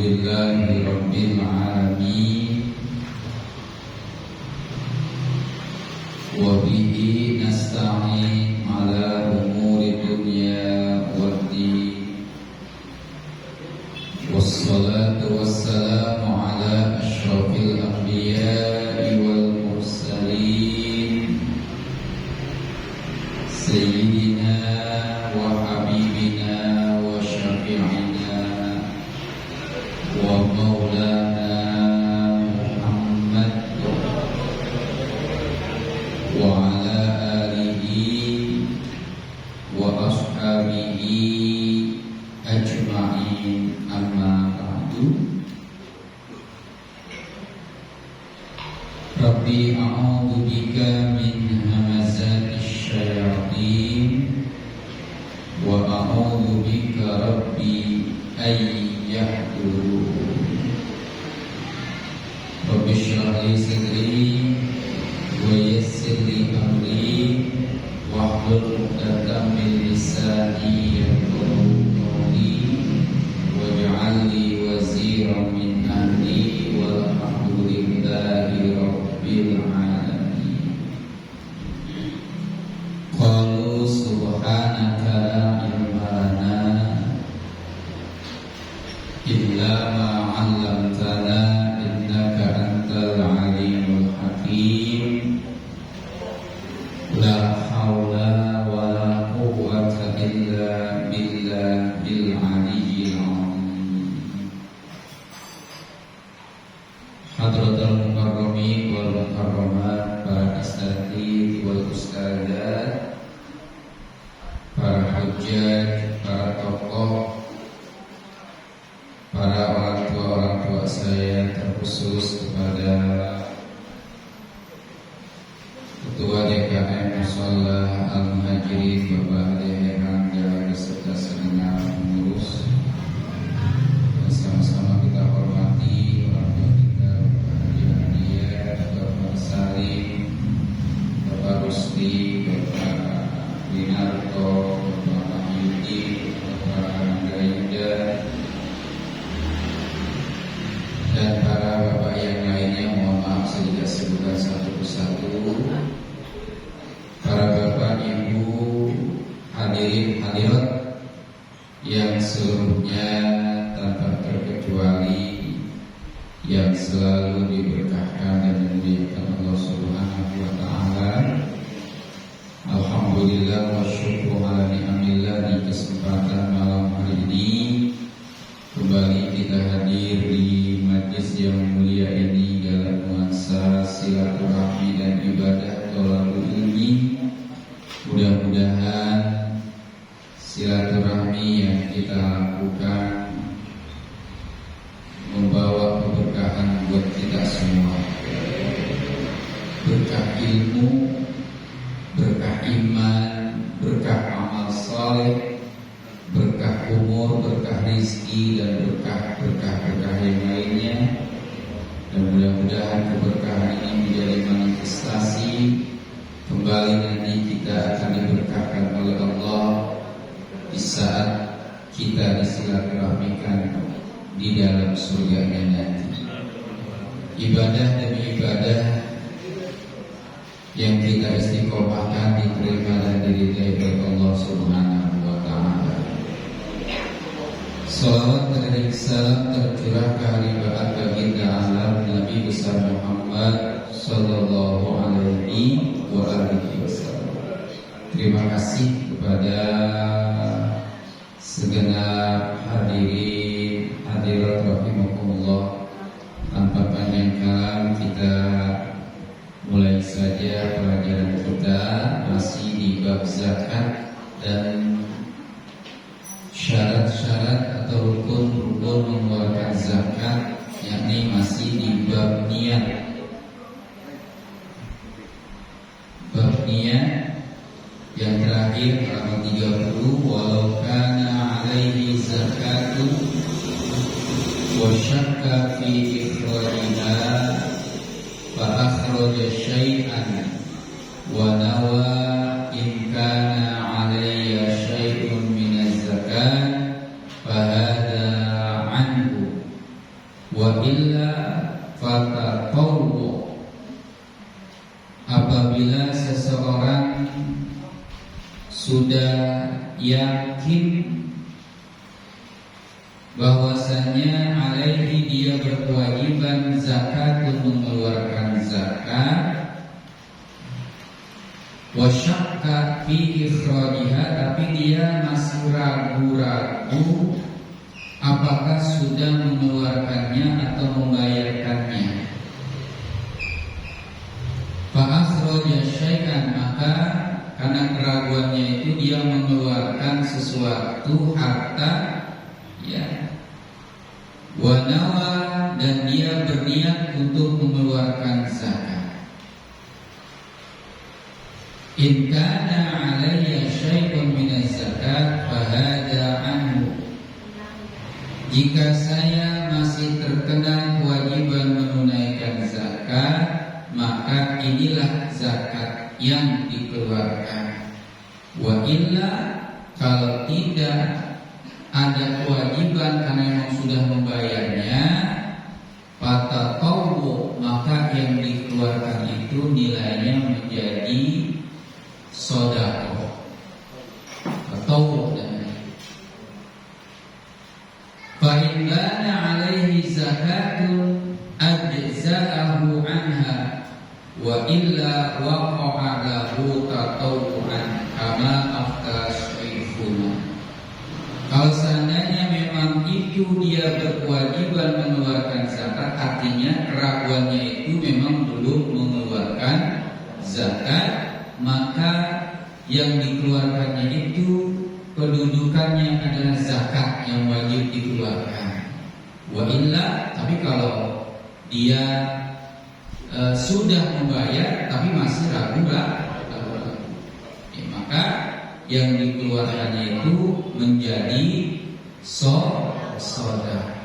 Alhamdulillahi Rabbil Alamin. Wa bihi nasta'in ala umuri dunya waddin. Wassalatu wassalamu ala asyrafil anbiya'i wal mursalin Sayyidina wa habibina wa syafi'ina wa maulana Muhammad wa ala alihi wa ashabihi ajma'in, amma ba'du. Rabbi a'udzu bika min hamazatis syayatin wa a'udzu bika rabbi ay yahdurun. Rabbi shrah li sadri wa yassir li amri wahlul 'uqdatam min lisani yafqahu qawli waj'al li waziran min ahli walhamdulillahi rabbil alamin. Qalu subhanaka la ilma lana illa ma 'allamtana innaka antal alimul hakim. La haula wa la quwwata illa billahil aliyyil azim. Hadratul mukarramin wal mukarramat, para asatidz wal ustadzat, para hujjaj, para tokoh, para orang tua saya, terkhusus kepada Ketua DKM Musholah Al-Muhajirin Bapak Ade Herangga beserta segenap pengurus, dan sama-sama kita hormati orang tua kita, Bapak Haji Hadiah, Bapak Salim, Bapak Rusdi, Bapak Winarto, Bapak Mahyudi, Bapak Angga Yuda, dan para bapak yang lainnya. Mohon maaf saya tidak sebutkan satu persatu. Para bapak, ibu, hadirin hadirat yang seluruhnya tanpa terkecuali yang selalu diberkahkan dan dimuliakan Allah Subhanahu wa taala. Alhamdulillah wa syukru ala ni'amillah, di kesempatan malam hari ini kembali kita hadir di majlis yang mulia ini dalam nuansa silaturahmi dan ibadah thalabul ilmi. Mudah-mudahan silaturahmi yang kita lakukan membawa keberkahan buat kita semua. Berkah ilmu, berkah iman, berkah amal saleh, berkah umur, berkah rizki, dan berkah-berkah yang lainnya. Dan mudah-mudahan keberkahan ini menjadi manifestasi kembali nanti kita akan diberkahkan oleh Allah di saat kita disilaturahmikan di dalam surganya nanti. Ibadah demi ibadah yang kita istiqomahkan diterima dan diridai oleh Allah Subhanahu wa taala. Salawat dan salam tercurah ke hadirat baginda alam Nabi besar Muhammad sallallahu alaihi wa alihi wasallam. Terima kasih kepada segenap hadirin hadirat rahimakumullah. Tanpa panjang kalam, kita mulai saja pelajaran kita, masih di bab zakat dan syarat-syarat atau rukun-rukun mengeluarkan zakat, yakni masih di bab niat. Bab niat yang terakhir halaman 30, walau kana alaihi zakatun wa syakka fi ikhrajiha fa akhraja syai'an wa nawa in kana alayya syai'un min az-zakat fa hadha anhu Wa illa fatatawwu, apabila seseorang sudah yakin bahwasanya alaihi dia berkewajiban zakat untuk mengeluarkan zakat, wa syakka fi ikhrajiha, tapi dia masih ragu-ragu apakah sudah mengeluarkannya atau membayarkannya. Fa akhraja syai'an, maka karena keraguannya itu dia mengeluarkan sesuatu harta, ya, wa nawa, dan dia berniat untuk mengeluarkan zakat. In kana alayya syai'un min az-zakat fahada anhu, jika saya masih terkena kewajiban menunaikan zakat, maka inilah zakat yang dikeluarkan. Wa illa, kalau tidak ada kewajiban karena memang sudah membayarnya, fatatawwu, maka yang dikeluarkan itu nilainya menjadi sedekah atau fa in kana alaihi zakatun ajza'ahu anha wa illa waqa'a lahu tatawwu'an kama afta syaifuna. Kalau seandainya memang itu dia berkewajiban mengeluarkan zakat, artinya keraguannya itu memang belum mengeluarkan zakat, maka yang dikeluarkannya itu kedudukannya adalah zakat yang wajib dikeluarkan. Wa illa, tapi kalau dia sudah membayar tapi masih ragu-ragu, ya, maka yang dikeluarkannya itu menjadi sedekah.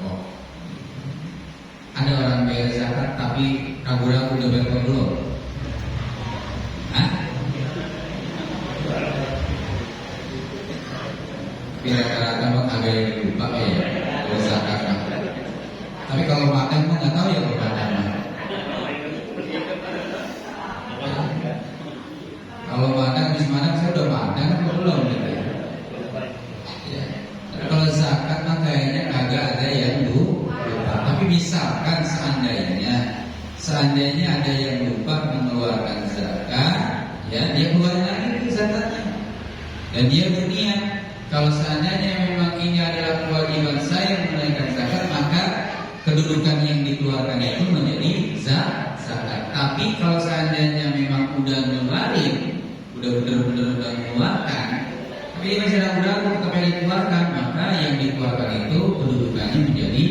Ada orang bayar zakat tapi ragu-ragu udah bayar belum? Rata-rata ada yang lupa ya kalau zakat. Tapi kalau makan mah nggak tahu ya kalau makan. Kalau makan habis makan saya udah makan atau belum gitu ya. Ya. Kalau zakat mah kayaknya agak ada yang lupa. Tapi misalkan seandainya ada yang lupa mengeluarkan zakat, ya dia keluar lagi itu zakatnya. Dan dia berniat, kalau seandainya memang ini adalah kewajiban saya menunaikan zakat, maka kedudukan yang dikeluarkan itu menjadi zakat. Tapi kalau seandainya memang udah ngeluarin, udah benar-benar udah mengeluarkan, tapi dia masih ragu-ragu kepada dikeluarkan, maka yang dikeluarkan itu kedudukannya menjadi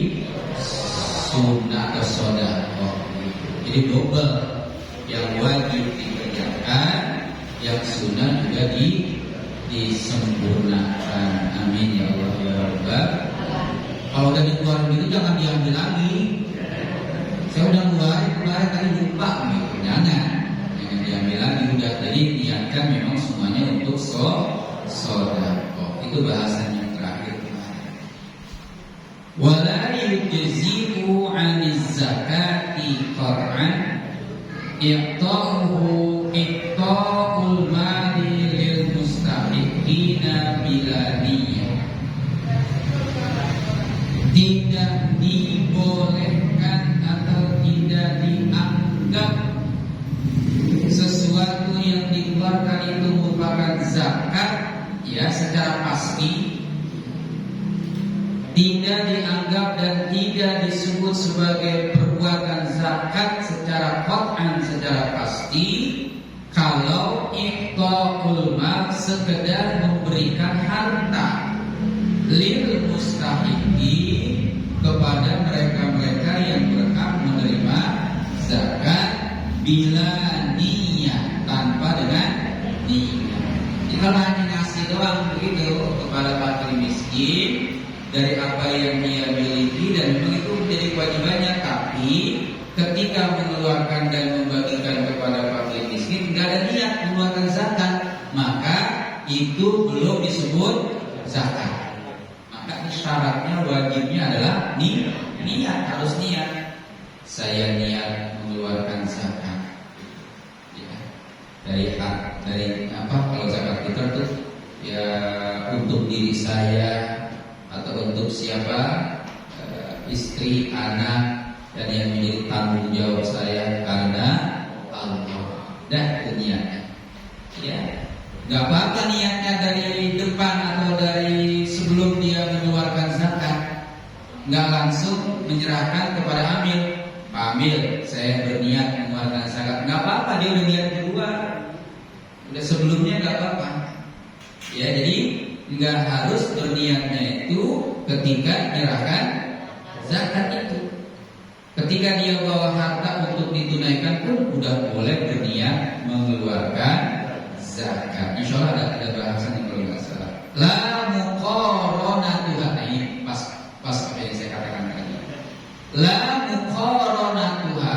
sunnah atau sedekah. Jadi double, yang wajib dikerjakan, yang sunnah juga disempurnakan. Amin ya Allah ya Rabbal. Kalau udah dikeluarin itu jangan diambil lagi. Saya udah keluarin tadi lupa gitu. Jangan diambil lagi, udah. Jadi niatkan memang semuanya untuk sedekah. Itu bahasan yang terakhir. Wala yujzi'u 'aniz zakati qar'an iqta'uhu iqta'ul mali lil mustahiqina bila niyyah. Tidak dibolehkan atau tidak dianggap sesuatu yang dikeluarkan itu merupakan zakat, ya, secara pasti. Tidak dianggap dan tidak disebut sebagai perbuatan zakat secara qat'an, secara pasti, kalau iqta'ul mal, sekedar memberikan harta lil mustahiqin, kepada mereka-mereka yang berhak menerima zakat, bila niat, tanpa dengan niat. Jadi kalau hanya ngasih doang begitu kepada fakir miskin dari apa yang dia miliki, dan memang itu menjadi kewajibannya, tapi ketika mengeluarkan dan membagikan kepada fakir miskin tidak ada niat mengeluarkan zakat, maka itu belum disebut zakat. Maka syaratnya, wajibnya adalah niat. harus niat. Saya niat mengeluarkan zakat. Ya. Dari apa? Kalau zakat fitrah tuh ya untuk diri saya atau untuk siapa? Istri, anak, dan yang menjadi tanggung jawab saya karena Allah. Dan niatnya, ya, nggak apa-apa niatnya dari depan atau dari sebelum dia mengeluarkan zakat, nggak langsung menyerahkan kepada amil. Pak Amil, saya berniat mengeluarkan zakat. Nggak apa-apa, dia udah niat kedua, udah sebelumnya nggak apa-apa. Ya, jadi nggak harus berniatnya itu ketika menyerahkan zakat itu. Ketika dia bawa harta untuk ditunaikan pun udah boleh berniat mengeluarkan zakat. Insya Allah ada bahasan yang kalau nggak salah. La muqaranatuha, ini pas apa yang saya katakan tadi. La muqaranatuha,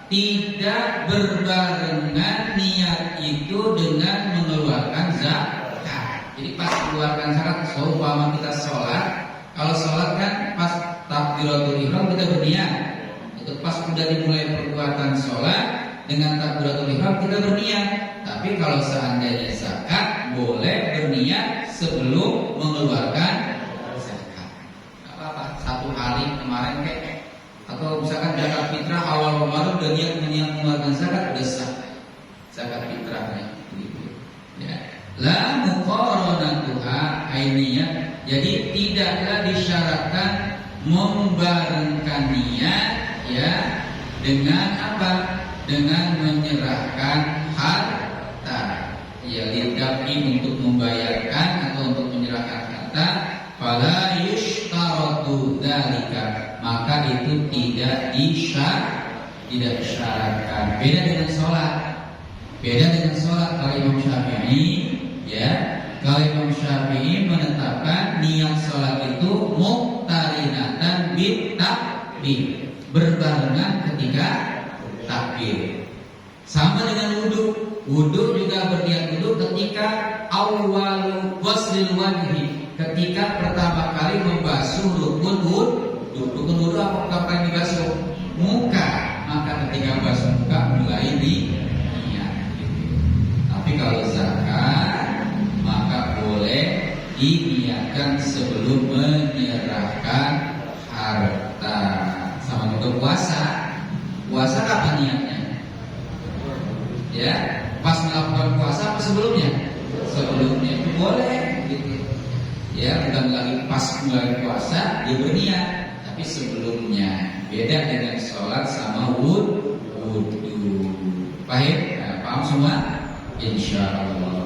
tidak berbarengan niat itu dengan mengeluarkan zakat. Jadi pas mengeluarkan zakat, seumpama kita sholat, kalau sholat kan pas takbiratul ihram kita berniat. Itu pas sudah dimulai perbuatan sholat dengan takbiratul ihram kita berniat. Tapi kalau seandainya zakat boleh berniat sebelum mengeluarkan zakat. Gak apa-apa, satu hari kemarin kayak atau misalkan zakat fitrah awal Ramadan udah niat mengeluarkan zakat, udah sah zakat fitrahnya gitu. Ya. La muqaranatuha ainiyah. Jadi tidaklah disyaratkan membarengkan niat ya dengan apa? Dengan menyerahkan harta. Ya, lidaf'i untuk membayarkan atau untuk menyerahkan harta. Fala yushtaratu dzalika, maka itu tidak disyaratkan. Beda dengan sholat. Kalau Imam Syafi'i, ya, kalau Imam Syafi'i menetapkan niat sholat itu muqtarinatan bit takbir, berbarengan ketika takbir. Sama dengan wudu juga berniat wudu ketika awal ghuslil wajhi, ketika pertama kali membasuh rukun wudu. Apa kapan dibasuh? Muka. Maka ketika basuh muka mulai niat. Tapi kalau zakat maka boleh diniatkan sebelum menyerahkan harta. Sama juga puasa. Puasa kapan niatnya? Ya, pas melakukan puasa apa sebelumnya? Sebelumnya itu boleh gitu. Ya, bukan lagi pas mulai puasa dia berniat, tapi sebelumnya. Beda dengan sholat sama wudu. Paham? Nah, paham semua? Insya Allah.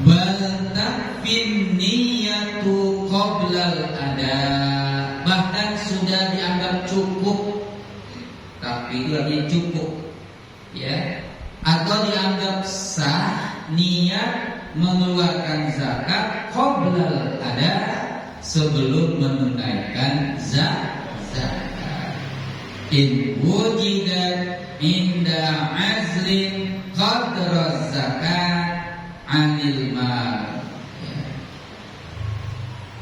Bal takfin niyatu qoblal ada, bahkan sudah dianggap cukup. Tapi itu artinya cukup, ya, atau dianggap sah niat mengeluarkan zakat qoblal ada, sebelum menunaikan zakat. In wujidat inda azlin qadra zakat anil mal,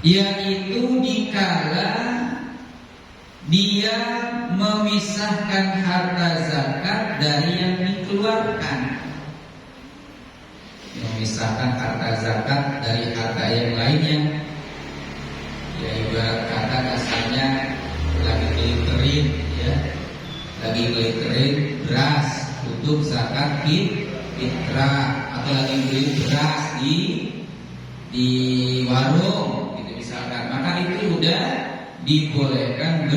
yaitu dikala dia memisahkan harta zakat dari yang dikeluarkan. Memisahkan harta zakat dari harta yang lainnya. Ya, ibarat kata kasarnya lagi beli kering beras untuk zakat fitrah, atau lagi beli beras di warung gitu misalkan, maka itu udah dibolehkan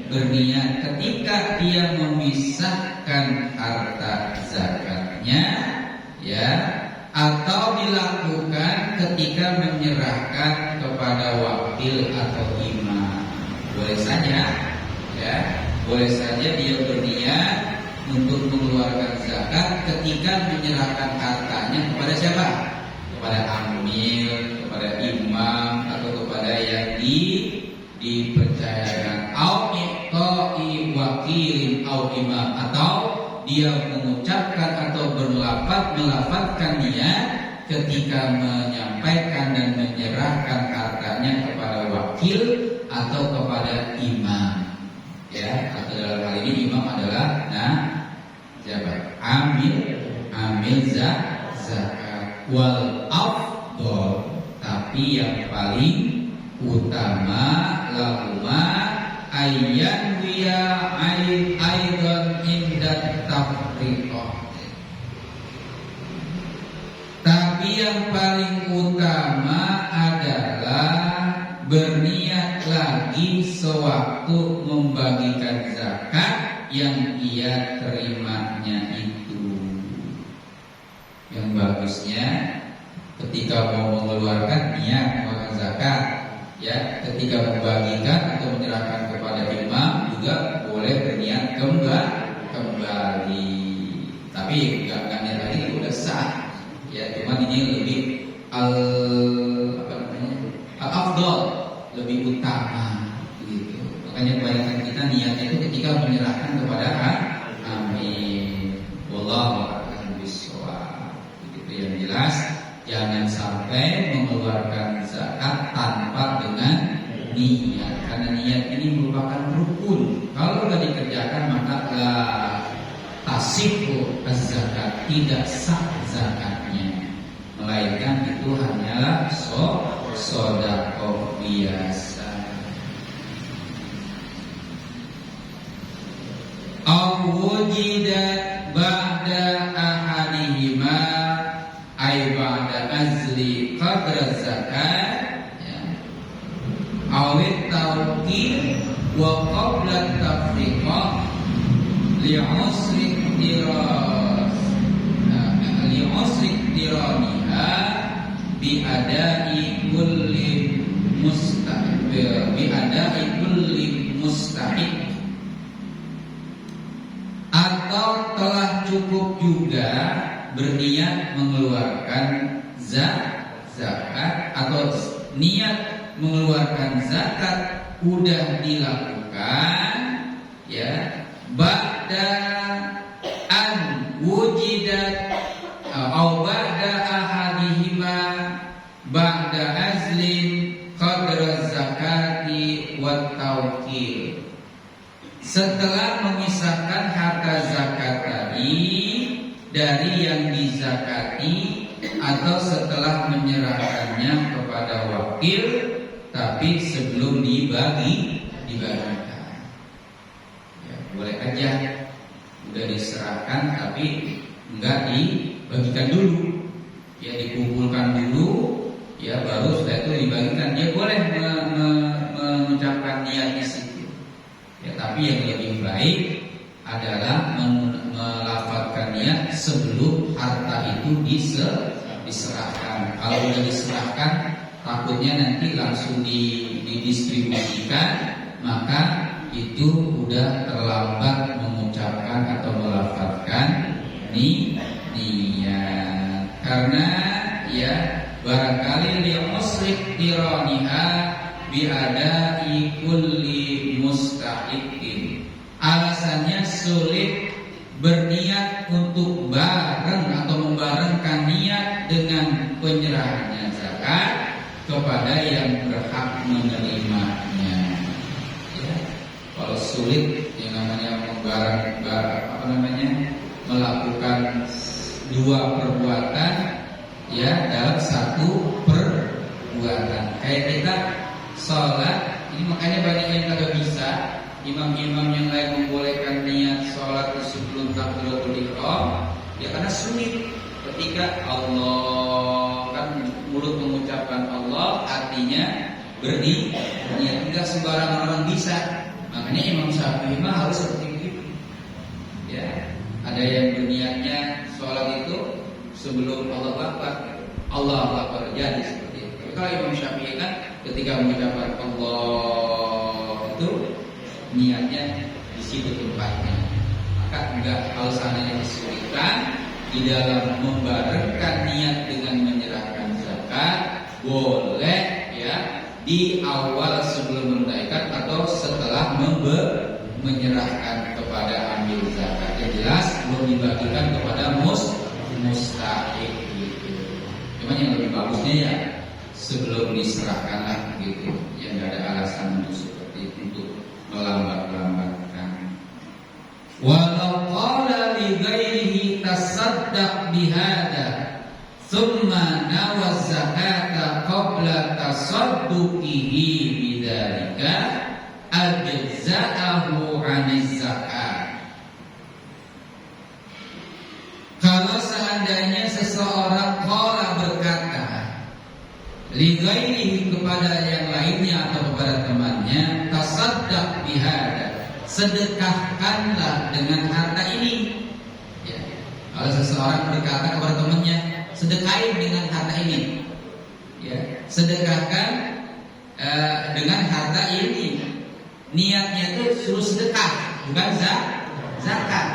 berniat ketika dia memisahkan harta zakatnya, ya, atau dilakukan ketika menyerahkan kepada wakil atau imam. Boleh saja, ya, boleh saja dia berniat untuk mengeluarkan zakat ketika menyerahkan hartanya kepada siapa? Kepada amil, kepada imam, atau kepada yang dipercayakan. Au iqta'i wakilin au imam, atau dia mengucapkan atau melafatkan niat ketika menyampaikan dan menyerahkan hartanya kepada wakil atau kepada imam. Ya, atau dalam hal ini imam adalah siapa? Amil zakat. Wal afdol, tapi yang paling utama lahuma ayyan wiya aidan indat tafriqah. Tapi yang paling utama adalah berniat lagi sewaktu membagikan zakat yang ia terimanya itu. Yang bagusnya ketika mau mengeluarkan niat mengeluarkan zakat, ya, ketika membagikan atau menyerahkan kepada imam juga boleh berniat kembali. Tapi enggak niat lagi itu udah sah. Ya, cuma ini lebih al-afdal, lebih utama gitu. Makanya kebanyakan kita niatnya itu ketika menyerahkan kepada amin. Wallahu a'lam bishawab. Begitu yang jelas, jangan sampai mengeluarkan zakat tanpa dengan niat, karena niat ini merupakan rukun. Kalau sudah dikerjakan maka tasihhu az-zakat, tidak sah zakatnya, melainkan itu hanyalah sedekah biasa. Aw wujidat ba'da ahadihima ay ba'da azli qadra zakat, ya. Awit tawqil wa qabla tafriqah li'usri diraniha biadai kulli mustahik, atau telah cukup juga berniat mengeluarkan zakat, atau niat mengeluarkan zakat udah dilakukan, ya, ba'da an wujidat au ba'da ahadihima ba'da azlin qadra zakati wat tawqil. Setelah memisahkan harta zakat tadi dari yang dizakati, atau setelah menyerahkannya kepada wakil tapi sebelum dibagikan. Boleh aja udah diserahkan tapi enggak dibagikan dulu, ya, dikumpulkan dulu, ya, baru setelah itu dibagikan. Dia boleh mengucapkan niat di situ, ya, tapi yang lebih baik adalah melafazkan niat sebelum harta itu diserahkan. Kalau sudah diserahkan, takutnya nanti langsung didistribusikan, maka itu udah terlambat mengucapkan atau melafazkan niat. Karena, ya, barangkali li'usrik diraniha biadai kulli mustahiqin. Alasannya sulit berniat untuk bareng atau membarengkan niat dengan penyerahannya zakat kepada yang berhak menerimanya. Kalau sulit yang namanya melakukan dua perbuatan, ya, dalam satu perbuatan. Kayak kita sholat, ini makanya banyak yang kagak bisa. Imam-imam yang lain membolehkan niat sholat sebelum takbiratul ihram, ya, karena sulit. Ketika Allah, kan mulut mengucapkan Allah, artinya berniat. Tidak sembarang orang bisa. Makanya Imam Syafi'i harus seperti itu. Ya, ada yang berniatnya sholat itu sebelum Allah Akbar, jadi seperti itu. Kalau Imam Syafi'i kan ketika mengucapkan Allah itu niatnya di situ tempatnya. Maka enggak, kalau seandainya kesulitan di dalam membarengkan niat dengan menyerahkan zakat, boleh, ya, di awal sebelum menunaikan atau setelah menyerahkan kepada amil zakat. Yang jelas belum dibagikan kepada mustahik gitu. Cuman yang lebih bagusnya, ya, sebelum diserahkanlah gitu. Yang tidak ada alasan untuk seperti itu, untuk melambat-lambatkan. Walau qala li ghairihi tasaddaq bihada thumma nawa zakata qabla tasadduqihi bidzalika ajza'ahu 'aniz zakat. Kalau seandainya seseorang qala berkata li ghairihi kepada yang lainnya atau kepada temannya, tasaddaq bihada, sedekahkanlah dengan harta ini. Ya. Kalau seseorang berkata kepada temannya, sedekahin dengan harta ini. Ya, sedekahkan dengan harta ini. Niatnya itu suruh sedekah, bukan zakat.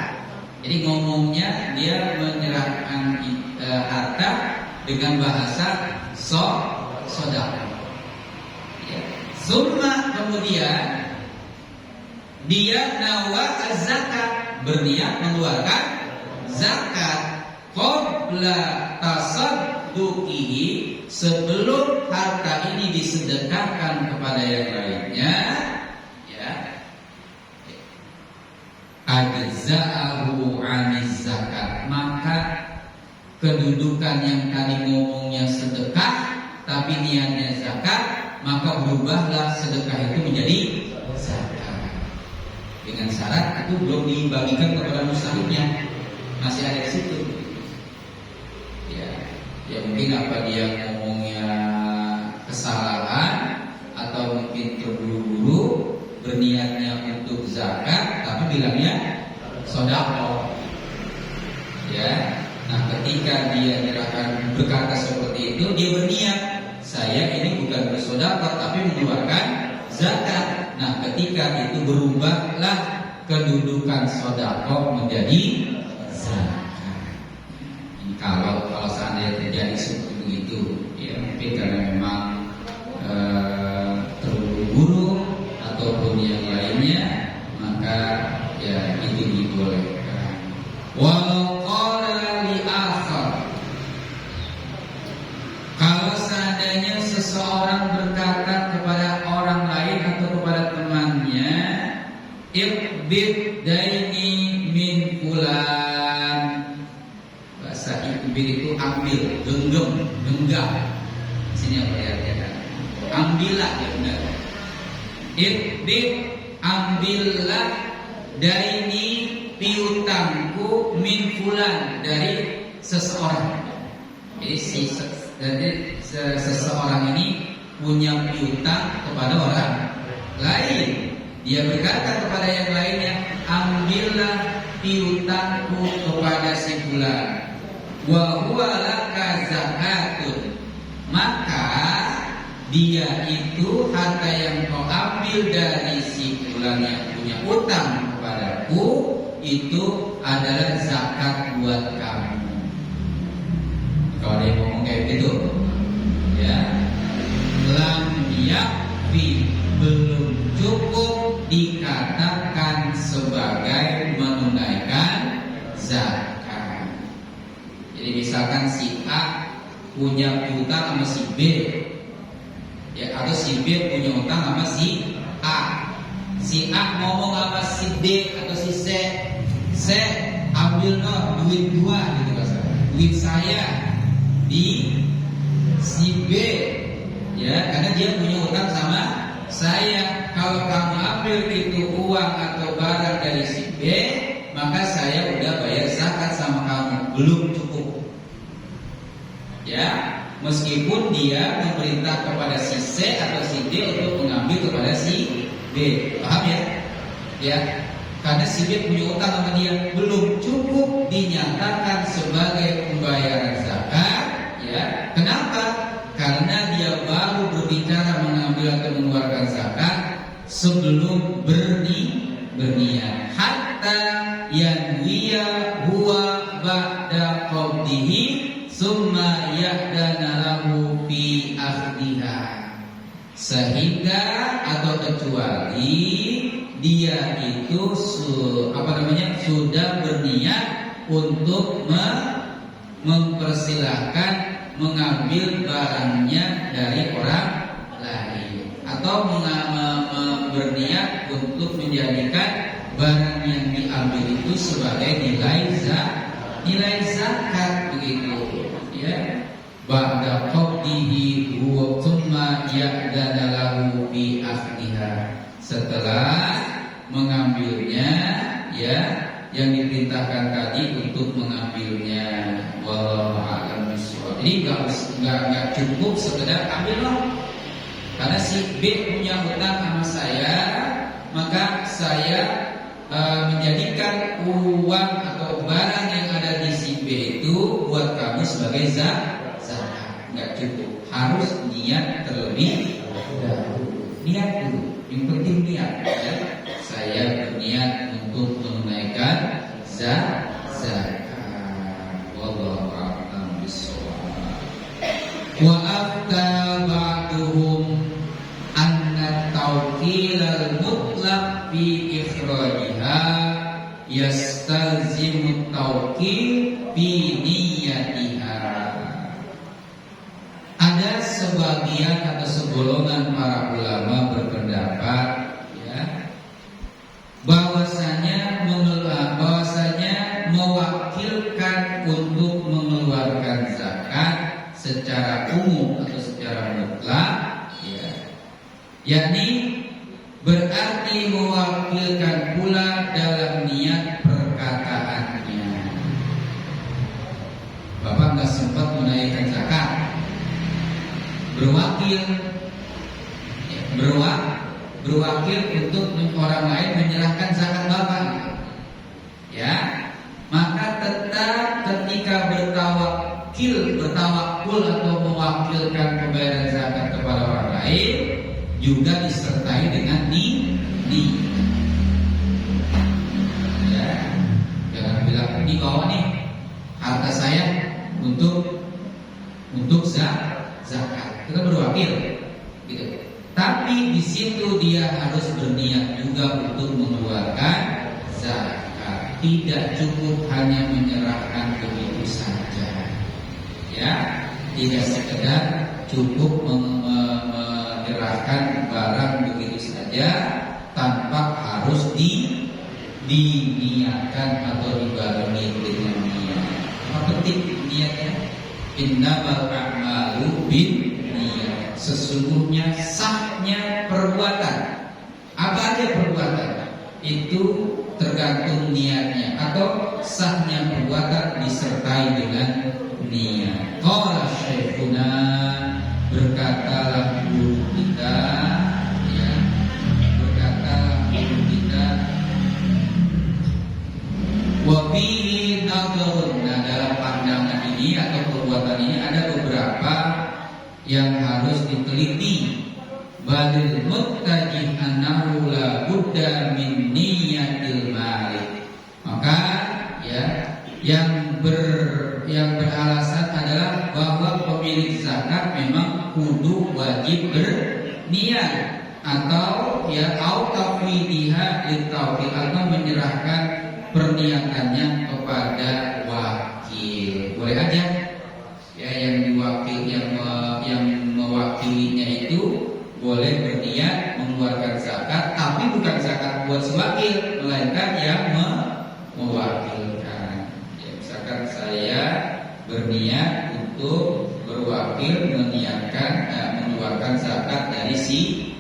Jadi ngomongnya dia menyerahkan harta dengan bahasa sedekah. Ya. Summa kemudian dia nawa az-zakat, berniat mengeluarkan zakat qabla tasadduqihi, sebelum harta ini disedekahkan kepada yang lainnya, ya. Ajza'ahu 'aniz zakat, maka kedudukan yang tadi ngomongnya sedekah tapi niatnya zakat, maka berubahlah sedekah itu menjadi zakat. Dengan syarat itu belum dibagikan kepada mustahiknya, masih ada di situ. Ya mungkin apa dia ngomongnya kesalahan atau mungkin terburu-buru berniatnya untuk zakat tapi bilangnya sedekah. Ya. Nah, ketika dia berkata seperti itu, dia berniat, saya ini bukan bersedekah tapi mengeluarkan zakat. Nah, ketika itu berubahlah kedudukan sedekah menjadi zakat. Ini kalau seandainya terjadi seperti itu, ya mungkin karena memang terburu-buru ataupun yang lainnya, maka ya itu dibolehkan. Walau qala li akhar, kalau seandainya seseorang berkata kepada orang lain atau kepada temannya, iqbid daini min fulan. Bahasa iqbid itu ambil, genggam. Sini apa ya? Ambillah, ya benar. Iqbid, ambillah daini piutangku min fulan, dari seseorang. Jadi seseorang ini punya piutang kepada orang lain. Dia berkata kepada yang lainnya, ambillah piutangku kepada si fulan. Wa huwa laka zakatun, maka dia itu harta yang kau ambil dari si fulan yang punya utang kepadaku, itu adalah zakat buat kamu. Kalau dia ngomong kayak gitu, ya, lam yakfi, belum cukup dikatakan sebagai menunaikan zakat. Jadi misalkan si A punya utang sama si B, ya, atau si B punya utang sama si A. Si A ngomong sama si D atau si C, ambil no duit gua gitu bahasa, duit saya di si B, ya, karena dia punya utang sama saya. Kalau kamu ambil itu uang atau barang dari si B, maka saya udah bayar zakat sama kamu, belum cukup. Ya, meskipun dia memerintah kepada si C atau si D untuk mengambil kepada si B, paham ya? Ya, karena si B punya utang sama dia, belum cukup dinyatakan sebagai pembayaran zakat. Ya, kenapa? Karena dia baru berbicara mengambil atau mengeluarkan zakat sebelum berniat. Hatta yanwiya huwa ba'da qabdihi summa ya'dana lahu fi akhdiha, sehingga atau kecuali dia itu sudah berniat untuk mempersilahkan mengambil barangnya dari orang lain, atau berniat untuk menjadikan barang yang diambil itu sebagai nilai zakat begitu, ya. Ba'da qabdihi huwa thumma ya'dana lahu bi akhdiha. Setelah mengambilnya, ya, yang diperintahkan tadi untuk mengambilnya. Wallahu a'lam bishawab. Jadi enggak cukup sekedar ambil loh. Karena si B punya hutang sama saya, maka saya menjadikan uang atau barang yang ada di si B itu buat kamu sebagai zakat. Enggak cukup, harus niat terlebih dahulu. Niat dulu, yang penting niat, ya. Saya berniat untuk menunaikan zakat. Wallahu a'lam bishawab. Wa afta ba'duhum anna tawqil al-mutlaq fi ikhrajiha yastalzimu tawqil fi niyatiha. Ada sebagian atau segolongan para ulama berpendapat, ya, bahwasanya mewakilkan untuk mengeluarkan zakat secara umum atau secara mutlak, ya, yakni berarti mewakilkan pula dalam niat perkataannya. Bapak nggak sempat menunaikan zakat, berwakil untuk orang lain menyerahkan zakat Bapak, ya, maka tetap ketika bertawakul atau mewakilkan pembayaran zakat kepada orang lain juga disertai dengan ya, jangan bilang ini bawa nih harta saya untuk zakat, kita berwakil gitu. Tapi di situ dia harus berniat juga untuk mengeluarkan zakat. Tidak cukup hanya menyerahkan begitu saja, ya. Tidak sekedar cukup menyerahkan barang begitu saja tanpa harus diniatkan atau dibarengi dengan niat. Apa penting niatnya? Innamal a'malu binniyat. Sesungguhnya sahnya perbuatan, apa aja perbuatan itu tergantung niatnya, atau sahnya perbuatan disertai dengan niat. Qala syekhuna, berkatalah guru kita, ya, berkatalah guru kita, wa bihi nadharun. Nah, dalam pandangan ini atau perbuatan ini ada beberapa yang harus diteliti. Balil muttajih annahu la budda min niyatil malik. Maka, ya, yang beralasan adalah bahwa pemilik zakat memang kudu wajib berniat, atau ya tafwidha litawqil, atau menyerahkan perniatannya kepada wakil. Boleh aja, ya, yang diwakil yang mewakilinya itu boleh berniat mengeluarkan zakat, tapi bukan zakat buat sewakil, melainkan yang mewakilkan. Ya, misalkan saya berniat untuk berwakil mengeluarkan zakat dari si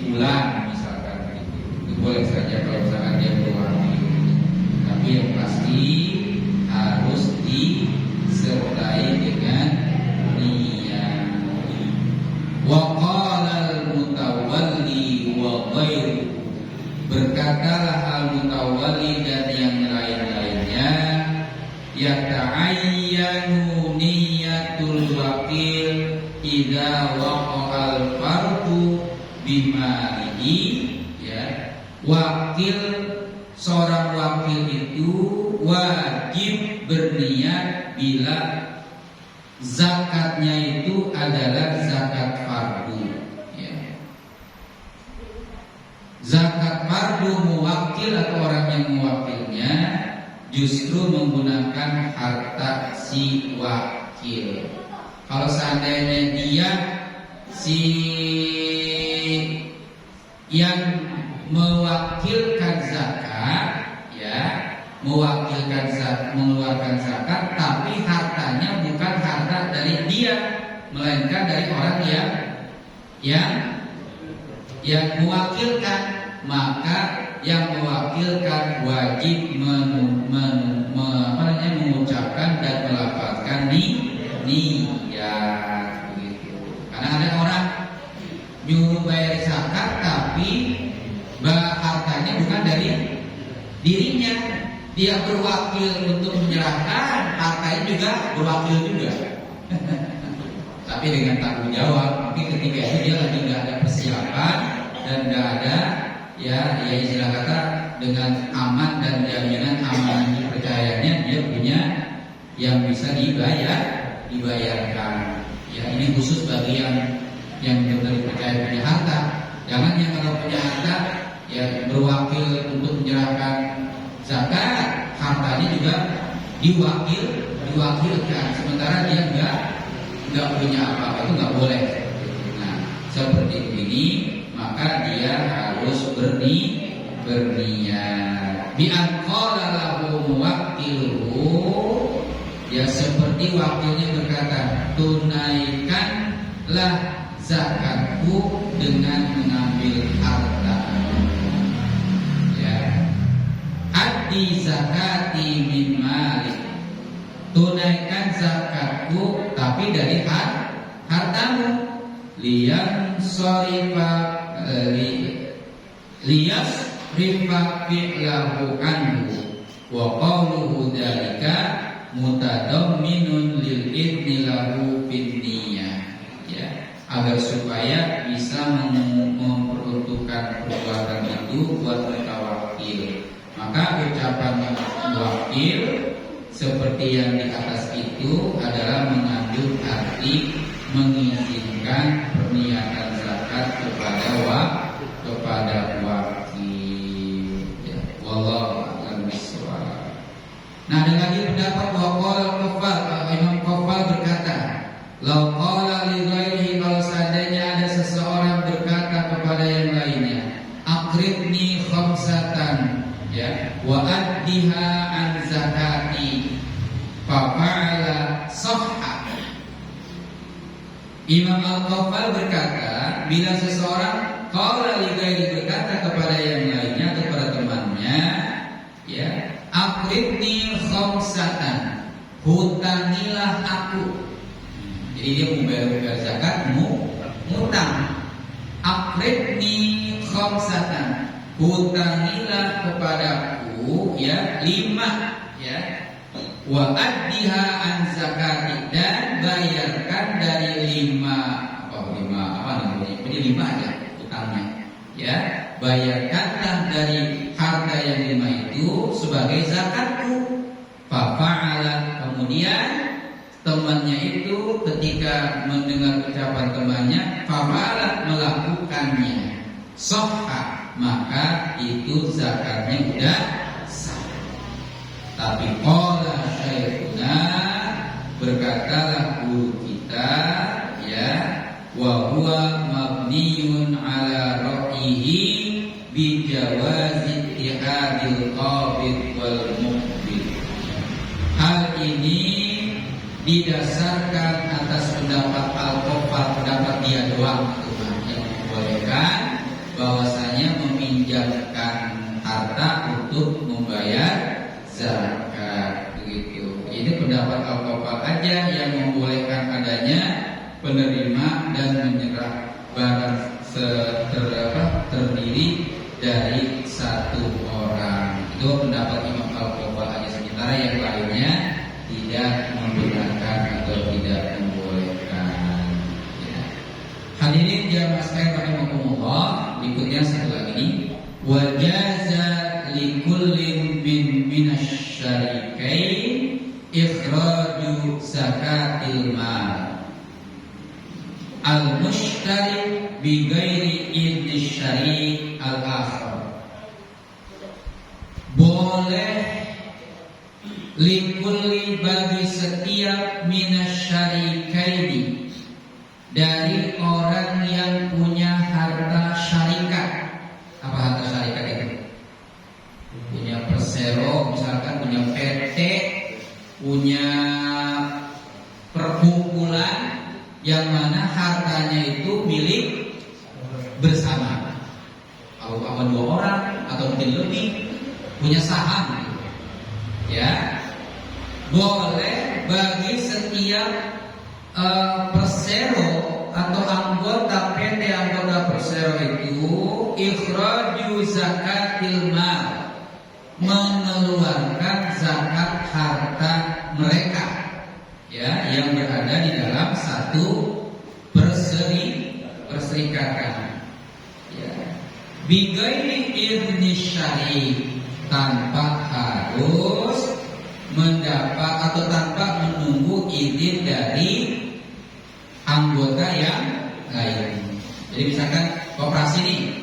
fulan misalkan, itu boleh saja kalau misalkan dia berwakil. Tapi yang pasti harus disertai dengan niat. Wa qala al-mutawalli wa ghairu, berkatalah al-mutawalli dan yang lain-lainnya, yata'ayyanu niyatul wakil idza waqa'al fardu bimalihi, ya, wakil, seorang wakil itu wajib berniat bila zakatnya itu adalah zakat fardu, ya. Zakat fardu mewakil atau orang yang mewakilnya justru menggunakan harta si wakil. Kalau seandainya dia si yang mewakilkan zakat, ya, mewakilkan zakat, mengeluarkan zakat, tapi hartanya bukan harta dari dia, melainkan dari orang yang mewakilkan, maka yang mewakilkan wajib mengucapkan dan melafazkan niyat begitu. Karena ada orang nyuruh bayar zakat tapi hartanya bukan dari dirinya, dia berwakil untuk menyerahkan, hartanya juga berwakil juga. Tapi dengan tanggung jawab. Mungkin ketika itu dia lagi nggak ada persiapan dan nggak ada ya istilah kata dengan aman dan jaminan aman dipercayanya, dia punya yang bisa dibayarkan. Ya ini khusus bagi yang benar dipercaya punya harta. Jangan yang kalau punya harta ya berwakil untuk menyerahkan zakat, hartanya juga diwakilkan, sementara dia nggak punya apa-apa, itu nggak boleh. Nah seperti ini maka dia harus berniat. Bi an qala lahu muwakkiluhu, ya seperti wakilnya berkata, tunaikanlah zakatku dengan mengambil harta. Ya, addi zakati min malik, tunaikan zakatku tapi dari hartamu. Liyan sorifa liyas rifa fi'lahu anhu wa qawluhu dalika mutadamminun lil idni lahu fin niyah, ya, agar supaya bisa memperuntukkan perbuatan itu buat mutawakil. Maka ucapan wakil seperti yang di atas itu adalah mengandung arti mengizinkan pernyataan zakat kepada wakil. Ya, wallahu a'lam bishawab. Nah, ada lagi pendapat Imam Qafal berkata, lau qala li ghairihi, kalau seandainya ada seseorang berkata kepada yang lainnya, aqribni khamsatan, ya, wa addiha an zakati, fa fa'ala sahha. Imam Al-Qafal berkata, bila seseorang qala li ghairihi, berkata kepada yang lainnya, kepada temannya, ya, aqribni khamsatan, hutangilah aku. Jadi dia membayar zakat, ngutang. Aqribni khamsatan, hutangilah kepadaku, ya, 5, ya. Wa addiha an zakati, dan bayarkan dari 5 jadi 5 aja utangnya, ya, bayarkanlah dari harta yang 5 itu sebagai zakatku. Fa fa'ala, kemudian temannya itu ketika mendengar ucapan temannya, fa fa'ala, melakukannya, sahha, maka itu zakatnya udah sah. Tapi qala syekhuna, berkatalah guru kita, ya, wa huwa mabniyun ala ra'yihi bi jawazi ittihadil qabid wal muqbil. Hal ini didasarkan atas pendapat Al-Qafal, pendapat dia doang yang membolehkan bahwasanya meminjamkan harta untuk membayar zakat begitu. Ini pendapat Al-Qafal aja yang membolehkan adanya penerima dan menyerah barang terdiri dari satu orang. Itu pendapat Imam Al-Qafal aja, sementara yang lainnya tidak membenarkan atau tidak membolehkan, ya. Hadirin jamaah sekalian rahimakumullah, berikutnya satu lagi, wajaza likullin minasyarikain ikhraju zakatil mal al-mushtari bi ghairi idni syari' al-akhar. Boleh likulli, bagi setiap minasyarikaini, bersama. Kalau sama 2 orang atau mungkin lebih punya saham, ya boleh bagi setiap persero atau anggota PT anggota persero itu ikhraju zakatil mal, mengeluarkan zakat harta mereka, ya, yang berada di dalam satu perserikatan, ya, bigairi idzni syari, tanpa harus mendapat atau tanpa menunggu izin dari anggota yang lain. Jadi misalkan koperasi nih,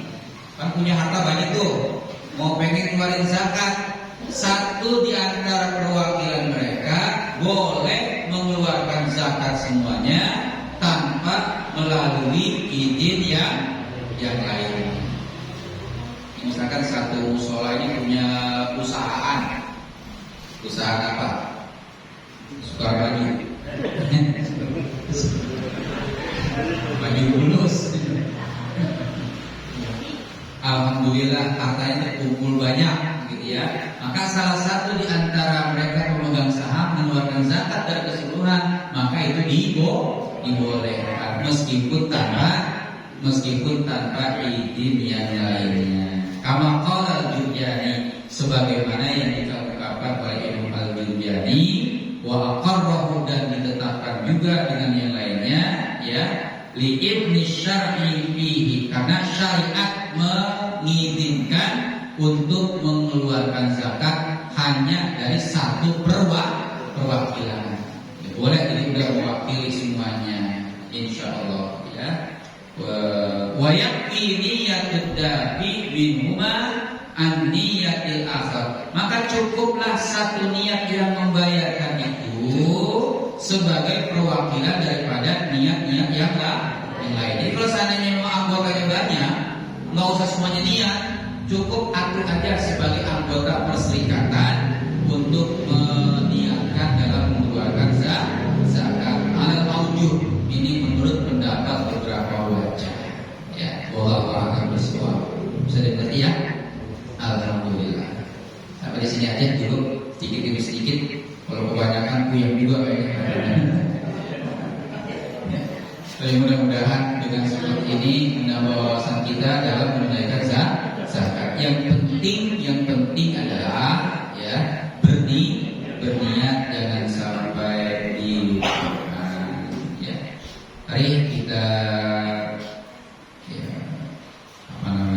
kan punya harta banyak tuh, mau pengen ngeluarin zakat, satu di antara perwakilan mereka boleh mengeluarkan zakat semuanya tanpa melalui izin yang lain. Misalkan satu musola ini punya usahaan apa? Suka baju bulus. Alhamdulillah hartanya terkumpul banyak, gitu ya. Maka salah satu di antara mereka pemegang saham mengeluarkan zakat dari keseluruhan, maka itu dibolehkan meskipun tanpa izin yang lainnya. Kama qala al-Jurjani, sebagaimana yang dikatakan oleh Imam al-Jurjani, wa aqarrahu, dan ditetapkan juga dengan yang lainnya, ya, li ibni syar'i fihi, karena syariat mengizinkan untuk mengeluarkan zakat hanya dari satu perwakilan. Ya, boleh jadi udah mewakili semuanya, insyaallah, ya. Wa yakfi niyatud dafi minhuma an niyatil akhar, maka cukuplah satu niat yang membayarkan itu sebagai perwakilan daripada niat-niat yang lain. Jadi kalau seandainya memang anggotanya banyak, nggak usah semuanya niat, cukup atur aja sebagai anggota perserikatan untuk meniatkan dalam mengeluarkan zakat. Alal aujuh, ini menurut pendapat beberapa wajah, ya. Wallahu a'lam bishawab. Bisa dimengerti, ya? Alhamdulillah. Sampai di sini aja dulu, sedikit demi sedikit. Kalau kebanyakan puyeng juga kayaknya. Tapi mudah-mudahan dengan seperti ini menambah wawasan kita dalam menunaikan zakat. Yang penting adalah, ya, berniat jangan sampai dilupakan, ya. Mari kita,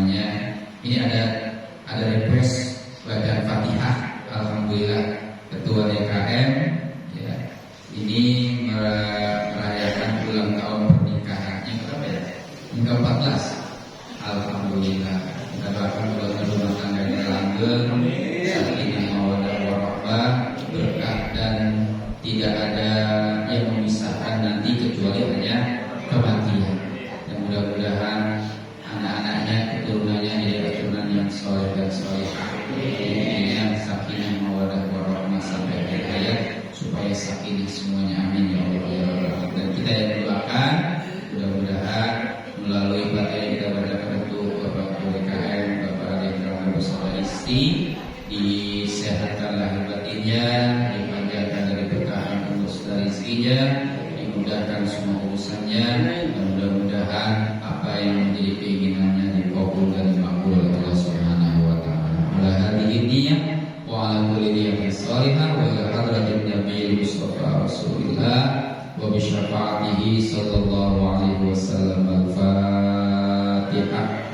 ya, ini ada request bacaan Fatihah. Alhamdulillah Ketua DKM, ya, ini merayakan ulang tahun pernikahannya berapa, ya? Yang ke-14. Alhamdulillah. Kita doakan mudah-mudahan rumah tangganya langgeng, sakinah mawaddah warahmah, berkah, dan tidak ada yang memisahkan nanti kecuali hanya kematian. Dan mudah-mudahan anak-anaknya, keturunannya adalah keturunan yang soleh dan solehah, yang sakinah mawaddah warahmah sampai akhir hayat, supaya sakinah semuanya, amin ya Allah ya Rabbal. Dan kita yang doakan mudah-mudahan melalui materi kita bacakan untuk Bapak DKM, Bapak Direktur bersama istri, disehatkan lahir batinnya, dipanjangkan dari berkahan umur dan rezekinya, dimudahkan semua urusannya, dan mudah-mudahan apa yang menjadi keinginannya dikabul dan dimakbul oleh Allah Subhanahu wa taala. Ala hadhihi niyyah wa ala kulli niyatin shalihah wa ila hadratin nabiyil mustafa rasulillah wa bi syafaatihi sallallahu alaihi wasallam. Al-Fatihah.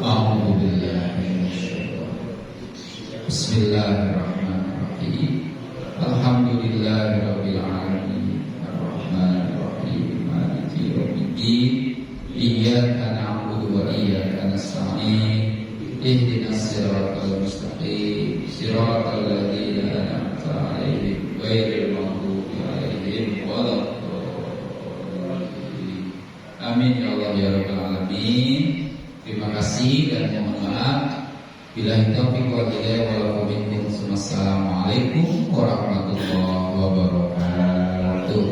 A'udzu billahi minasyaitonir rajim. Bismillahirrahmanirrahim. Alhamdulillahirabbil alamin. Arrahmanir rahim. Maliki yaumiddin. Iyyaka na'budu wa iyyaka nasta'in. Ihdinas siratal mustaqim. Siratal ladzina an'amta 'alaihim ghairil maghdubi 'alaihim waladdallin. Amin ya Allah ya rabbal alamin. Terima kasih dan mohon maaf. Billahi taufiq wal hidayah wal minkum. Wassalamualaikum warahmatullahi wabarakatuh.